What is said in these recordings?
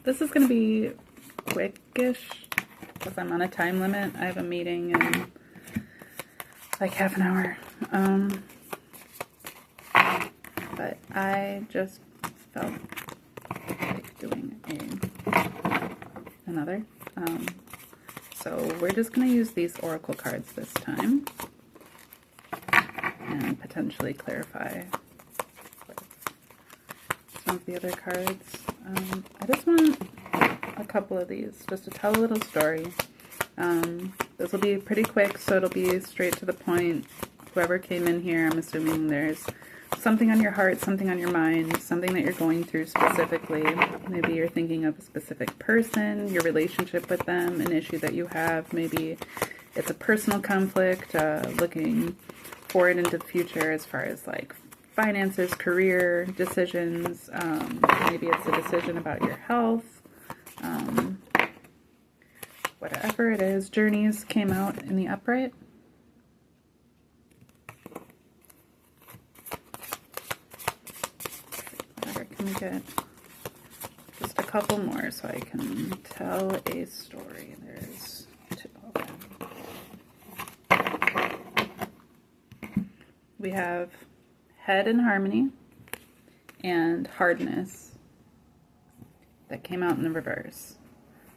this is going to be quickish because I'm on a time limit. I have a meeting in like half an hour. But I just felt like doing another. So we're just going to use these oracle cards this time and potentially clarify some of the other cards. I just want a couple of these just to tell a little story. This will be pretty quick, so it'll be straight to the point. Whoever came in here, I'm assuming there's something on your heart, something on your mind, something that you're going through specifically. Maybe you're thinking of a specific person, your relationship with them, an issue that you have. Maybe it's a personal conflict, looking forward into the future as far as like finances, career, decisions. Maybe it's a decision about your health. Whatever it is, journeys came out in the upright. Can we get just a couple more so I can tell a story? There's two. Okay. We have head in harmony and hardness that came out in the reverse.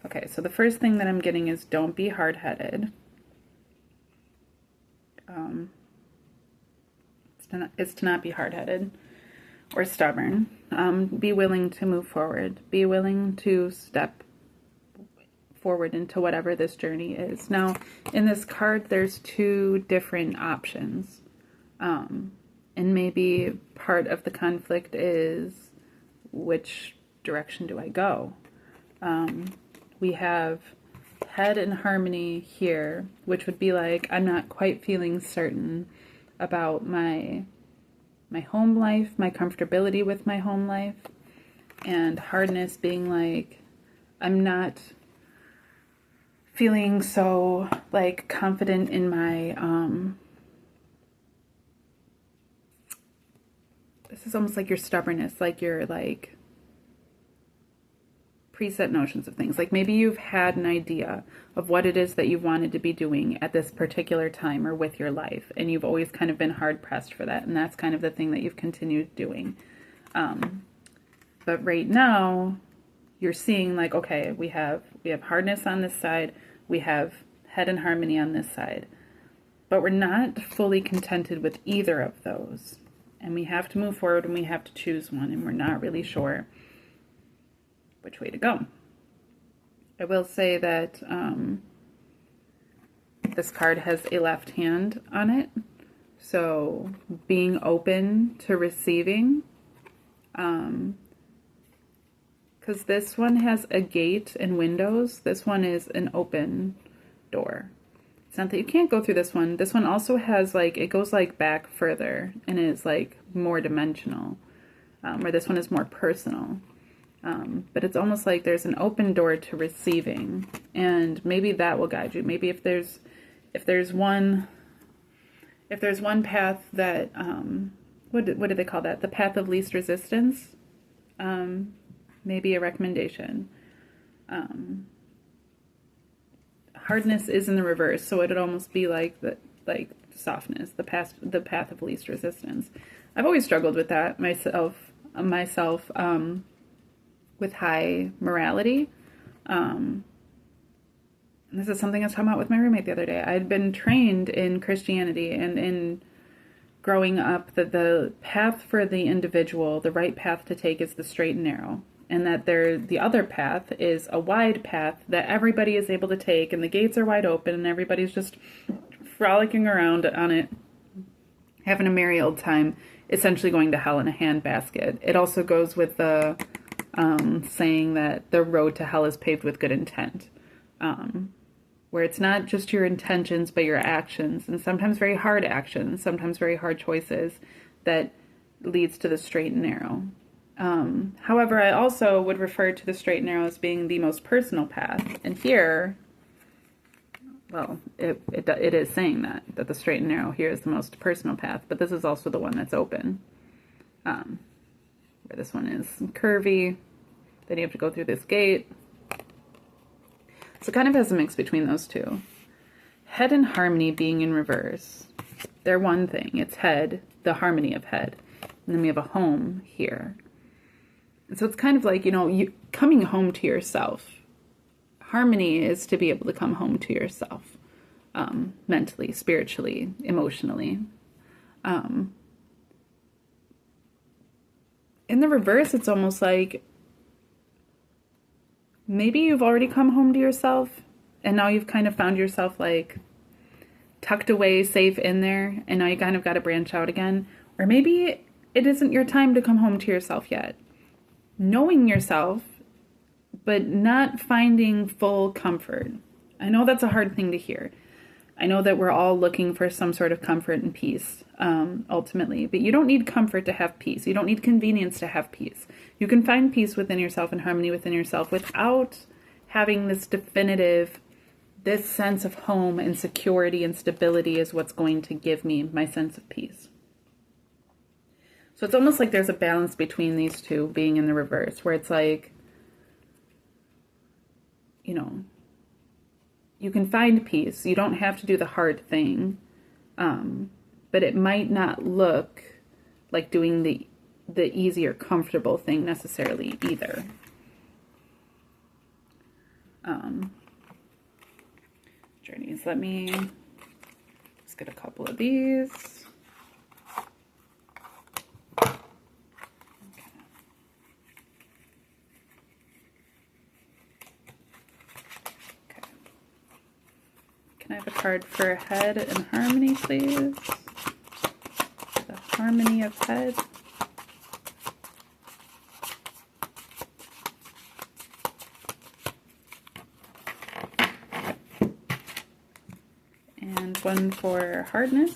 Okay, so the first thing that I'm getting is don't be hard-headed. It's to not be hard-headed or stubborn. Be willing to move forward. Be willing to step forward into whatever this journey is. Now, in this card, there's two different options. And maybe part of the conflict is, which direction do I go? We have head in harmony here, which would be like, I'm not quite feeling certain about my home life, my comfortability with my home life, and hardness being like, I'm not feeling so like confident in my, this is almost like your stubbornness, like your like preset notions of things. Like maybe you've had an idea of what it is that you wanted to be doing at this particular time or with your life, and you've always kind of been hard pressed for that, and that's kind of the thing that you've continued doing. But right now you're seeing like, okay, we have hardness on this side, we have head and harmony on this side, but we're not fully contented with either of those, and we have to move forward and we have to choose one, and we're not really sure which way to go. I will say that this card has a left hand on it, so being open to receiving, because this one has a gate and windows. This one is an open door. It's not that you can't go through this one. This one also has like, it goes like back further and is like more dimensional, where this one is more personal. But it's almost like there's an open door to receiving, and maybe that will guide you. Maybe if there's one path that, what do they call that? The path of least resistance, maybe a recommendation. Hardness is in the reverse, so it'd almost be like softness, the path of least resistance. I've always struggled with that myself, with high morality. And this is something I was talking about with my roommate the other day. I'd been trained in Christianity and in growing up that the path for the individual, the right path to take, is the straight and narrow. And that the other path is a wide path that everybody is able to take, and the gates are wide open and everybody's just frolicking around on it, having a merry old time, essentially going to hell in a handbasket. It also goes with the saying that the road to hell is paved with good intent, where it's not just your intentions, but your actions, and sometimes very hard actions, sometimes very hard choices, that leads to the straight and narrow. However, I also would refer to the straight and narrow as being the most personal path, and here, well, it is saying that the straight and narrow here is the most personal path, but this is also the one that's open. Where this one is curvy, Then you have to go through this gate. So it kind of has a mix between those two. Head and harmony being in reverse. They're one thing. It's head, the harmony of head. And then we have a home here. And so it's kind of like, you know, you coming home to yourself. Harmony is to be able to come home to yourself. Mentally, spiritually, emotionally. In the reverse, it's almost like maybe you've already come home to yourself and now you've kind of found yourself like tucked away, safe in there, and now you kind of got to branch out again. Or maybe it isn't your time to come home to yourself yet. Knowing yourself, but not finding full comfort. I know that's a hard thing to hear. I know that we're all looking for some sort of comfort and peace, ultimately. But you don't need comfort to have peace. You don't need convenience to have peace. You can find peace within yourself and harmony within yourself without having this definitive, this sense of home and security and stability is what's going to give me my sense of peace. So it's almost like there's a balance between these two being in the reverse, where it's like, you know, you can find peace. You don't have to do the hard thing. But it might not look like doing the easier, comfortable thing necessarily either. Journeys. Let me just get a couple of these. Can I have a card for head and harmony, please? The harmony of head. And one for hardness.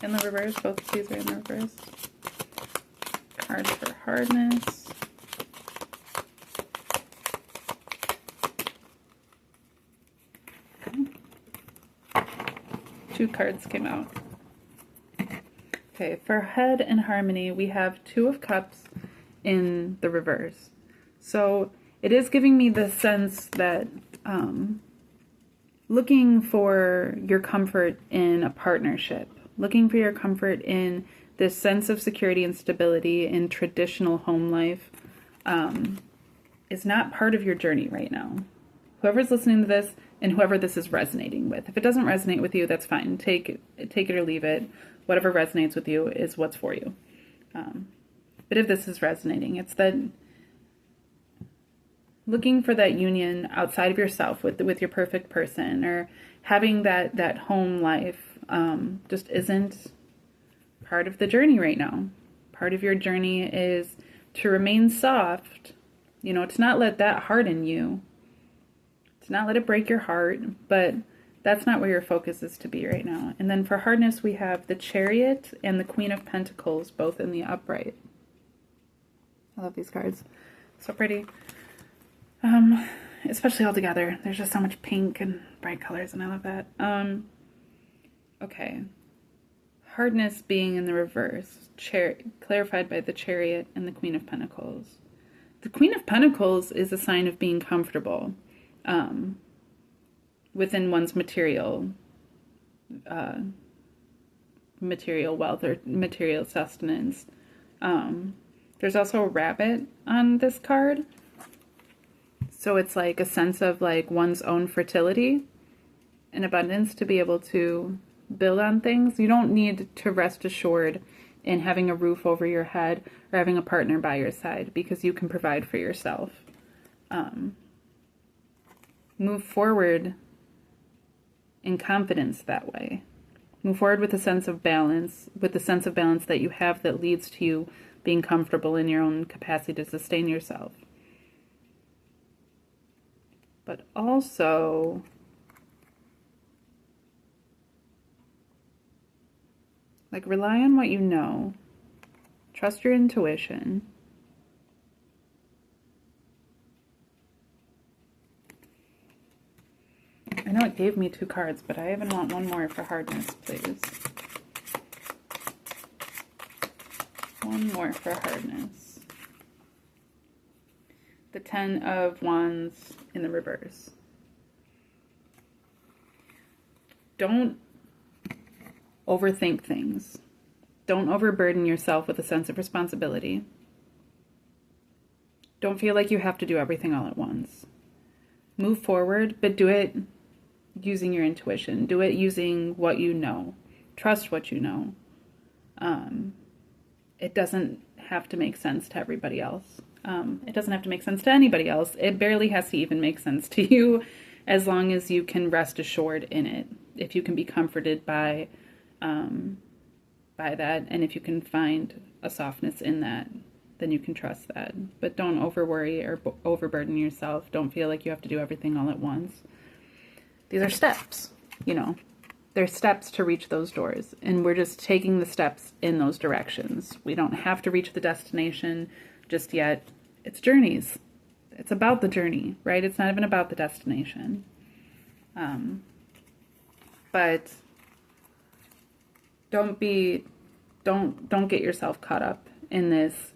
In the reverse, both of these are in the reverse. Card for hardness. Two cards came out. Okay, for head and harmony, we have Two of Cups in the reverse. So it is giving me the sense that looking for your comfort in a partnership, looking for your comfort in this sense of security and stability in traditional home life is not part of your journey right now. Whoever's listening to this, and whoever this is resonating with. If it doesn't resonate with you, that's fine. Take it or leave it. Whatever resonates with you is what's for you. But if this is resonating, it's that looking for that union outside of yourself with your perfect person, or having that home life just isn't part of the journey right now. Part of your journey is to remain soft, you know, to not let that harden you. Not let it break your heart, but that's not where your focus is to be right now. And then for hardness, we have the Chariot and the Queen of Pentacles, both in the upright. I love these cards. So pretty. Especially all together. There's just so much pink and bright colors, and I love that. Okay. Hardness being in the reverse, clarified by the Chariot and the Queen of Pentacles. The Queen of Pentacles is a sign of being comfortable. Within one's material wealth or material sustenance. There's also a rabbit on this card. So it's like a sense of like one's own fertility and abundance to be able to build on things. You don't need to rest assured in having a roof over your head or having a partner by your side, because you can provide for yourself. Move forward in confidence that way. Move forward with a sense of balance, that you have that leads to you being comfortable in your own capacity to sustain yourself. But also, like, rely on what you know. Trust your intuition. I know it gave me two cards, but I even want one more for hardness, please. One more for hardness. The 10 of Wands in the reverse. Don't overthink things. Don't overburden yourself with a sense of responsibility. Don't feel like you have to do everything all at once. Move forward, but do it using your intuition. Do it using what you know. Trust what you know. It doesn't have to make sense to everybody else. It doesn't have to make sense to anybody else. It barely has to even make sense to you, as long as you can rest assured in it. If you can be comforted by that, and if you can find a softness in that, then you can trust that. But don't over worry or overburden yourself. Don't feel like you have to do everything all at once. These are steps, you know. They're steps to reach those doors, and we're just taking the steps in those directions. We don't have to reach the destination just yet. It's journeys. It's about the journey, right? It's not even about the destination. But don't get yourself caught up in this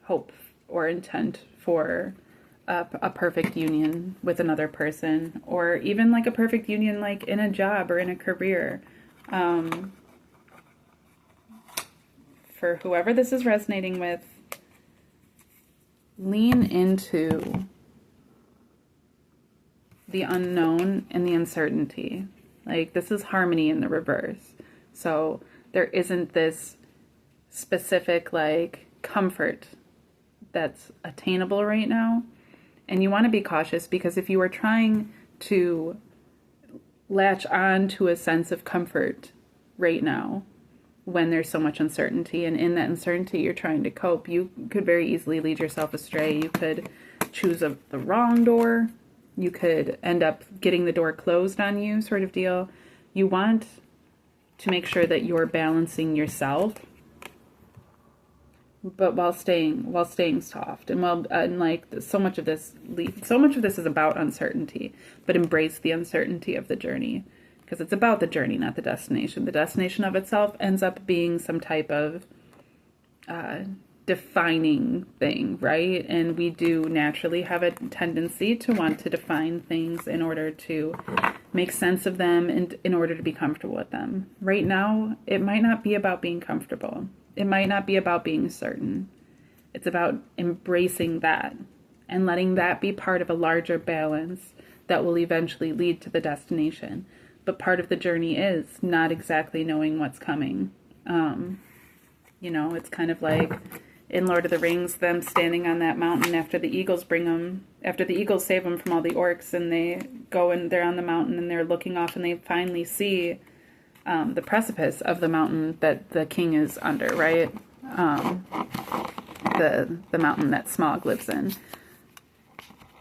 hope or intent for a perfect union with another person, or even like a perfect union like in a job or in a career. For whoever this is resonating with, lean into the unknown and the uncertainty. Like, this is harmony in the reverse. So there isn't this specific like comfort that's attainable right now. And you want to be cautious, because if you are trying to latch on to a sense of comfort right now, when there's so much uncertainty, and in that uncertainty you're trying to cope, you could very easily lead yourself astray. You could choose the wrong door. You could end up getting the door closed on you, sort of deal. You want to make sure that you're balancing yourself, but while staying soft, and like so much of this is about uncertainty. But embrace the uncertainty of the journey, because it's about the journey, not the destination. The destination of itself ends up being some type of defining thing, right? And we do naturally have a tendency to want to define things in order to make sense of them and in order to be comfortable with them. Right now, it might not be about being comfortable. It might not be about being certain. It's about embracing that and letting that be part of a larger balance that will eventually lead to the destination. But part of the journey is not exactly knowing what's coming. You know, it's kind of like in Lord of the Rings, them standing on that mountain after the eagles save them from all the orcs, and they go and they're on the mountain and they're looking off, and they finally see the precipice of the mountain that the king is under, right? The mountain that Smaug lives in.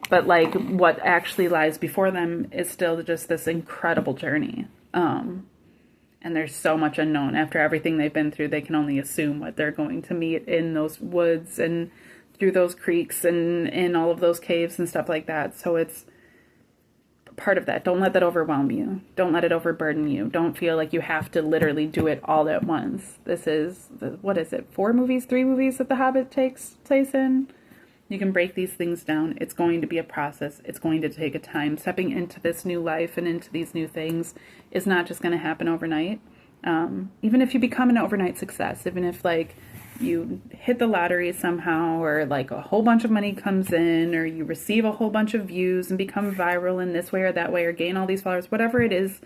But like what actually lies before them is still just this incredible journey. And there's so much unknown. After everything they've been through, they can only assume what they're going to meet in those woods and through those creeks and in all of those caves and stuff like that. So it's part of that. Don't let that overwhelm you. Don't let it overburden you. Don't feel like you have to literally do it all at once. This is, what is it, 3 movies that The Hobbit takes place in? You can break these things down. It's going to be a process. It's going to take a time. Stepping into this new life and into these new things is not just going to happen overnight. Even if you become an overnight success, even if like you hit the lottery somehow, or like a whole bunch of money comes in, or you receive a whole bunch of views and become viral in this way or that way, or gain all these followers, whatever it is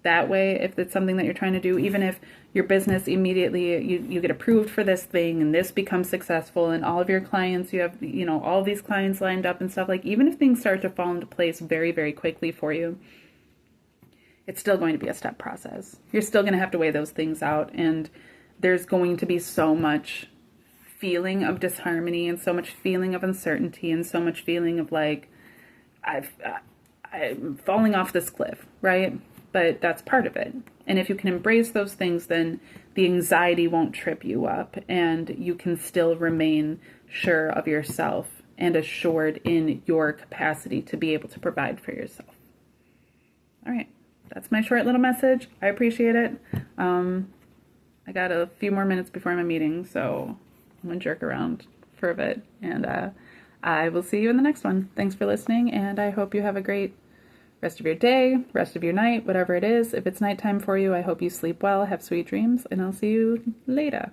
that way, if it's something that you're trying to do, even if your business immediately, you get approved for this thing and this becomes successful and all of your clients, you have, you know, all of these clients lined up and stuff, like even if things start to fall into place very, very quickly for you, it's still going to be a step process. You're still going to have to weigh those things out, and there's going to be so much feeling of disharmony and so much feeling of uncertainty and so much feeling of like, I'm falling off this cliff, right? But that's part of it. And if you can embrace those things, then the anxiety won't trip you up, and you can still remain sure of yourself and assured in your capacity to be able to provide for yourself. All right. That's my short little message. I appreciate it. I got a few more minutes before my meeting, so I'm gonna jerk around for a bit, and I will see you in the next one. Thanks for listening, and I hope you have a great rest of your day, rest of your night, whatever it is. If it's nighttime for you, I hope you sleep well, have sweet dreams, and I'll see you later.